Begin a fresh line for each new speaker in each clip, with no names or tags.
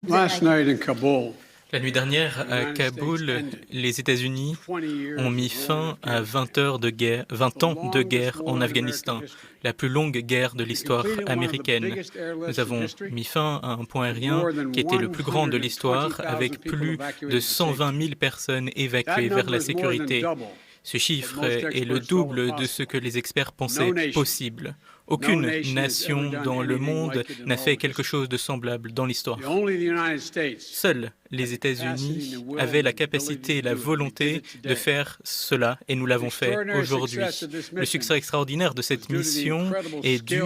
Last night in Kabul,
La nuit dernière, à Kaboul, les États-Unis ont mis fin à 20 ans de guerre en Afghanistan, la plus longue guerre de l'histoire américaine. Nous avons mis fin à un pont aérien qui était le plus grand de l'histoire, avec plus de 120 000 personnes évacuées vers la sécurité. Ce chiffre est le double de ce que les experts pensaient possible. Aucune nation dans le monde n'a fait quelque chose de semblable dans l'histoire. Seuls les États-Unis avaient la capacité et la volonté de faire cela, et nous l'avons fait aujourd'hui. Le succès extraordinaire de cette mission est dû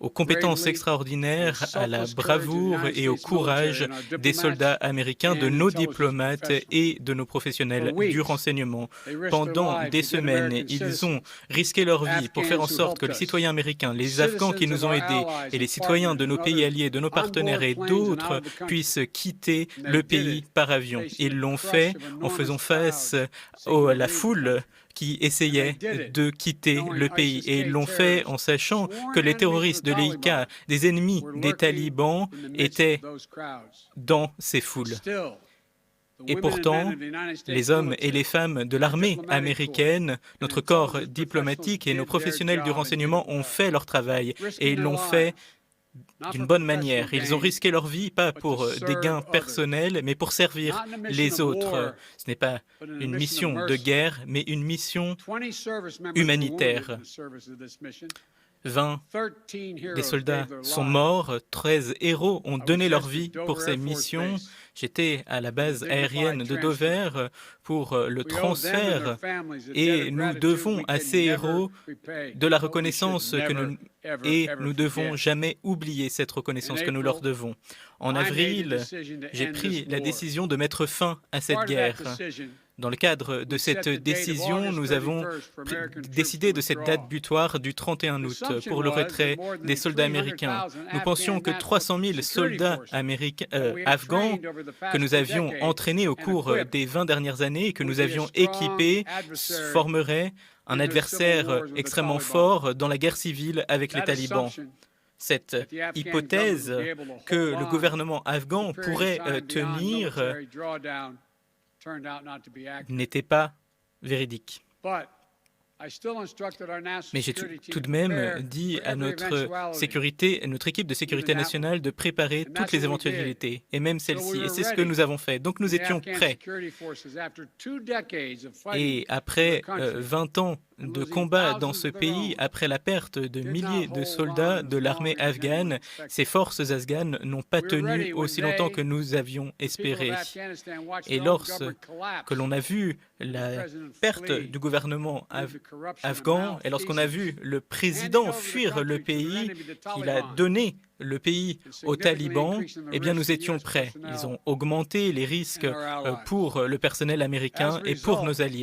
aux compétences extraordinaires, à la bravoure et au courage des soldats américains, de nos diplomates et de nos professionnels du renseignement. Pendant des semaines, ils ont risqué leur vie pour faire en sorte que les citoyens américains, les Afghans qui nous ont aidés et les citoyens de nos pays alliés, de nos partenaires et d'autres puissent quitter le pays par avion. Ils l'ont fait en faisant face à la foule qui essayaient de quitter le pays. Et ils l'ont fait en sachant que les terroristes de l'EIK, des ennemis des talibans, étaient dans ces foules. Et pourtant, les hommes et les femmes de l'armée américaine, notre corps diplomatique et nos professionnels du renseignement ont fait leur travail. Et ils l'ont fait d'une bonne manière. Ils ont risqué leur vie, pas pour des gains personnels, mais pour servir les autres. Ce n'est pas une mission de guerre, mais une mission humanitaire. 20 des soldats sont morts, 13 héros ont donné leur vie pour ces missions. J'étais à la base aérienne de Dover pour le transfert et nous devons à ces héros de la reconnaissance et nous devons jamais oublier cette reconnaissance que nous leur devons. En avril, j'ai pris la décision de mettre fin à cette guerre. Dans le cadre de cette décision, nous avons décidé de cette date butoir du 31 août pour le retrait des soldats américains. Nous pensions que 300 000 soldats afghans que nous avions entraînés au cours des 20 dernières années et que nous avions équipés formeraient un adversaire extrêmement fort dans la guerre civile avec les talibans. Cette hypothèse que le gouvernement afghan pourrait tenir n'était pas véridique. Mais j'ai tout de même dit à notre équipe de sécurité nationale de préparer toutes les éventualités, et même celle-ci. Et c'est ce que nous avons fait. Donc nous étions prêts. Et après 20 ans de combat dans ce pays, après la perte de milliers de soldats de l'armée afghane, ces forces afghanes n'ont pas tenu aussi longtemps que nous avions espéré. Et lorsque l'on a vu la perte du gouvernement afghan, et lorsqu'on a vu le président fuir le pays, il a donné le pays aux talibans, eh bien nous étions prêts. Ils ont augmenté les risques pour le personnel américain et pour nos alliés.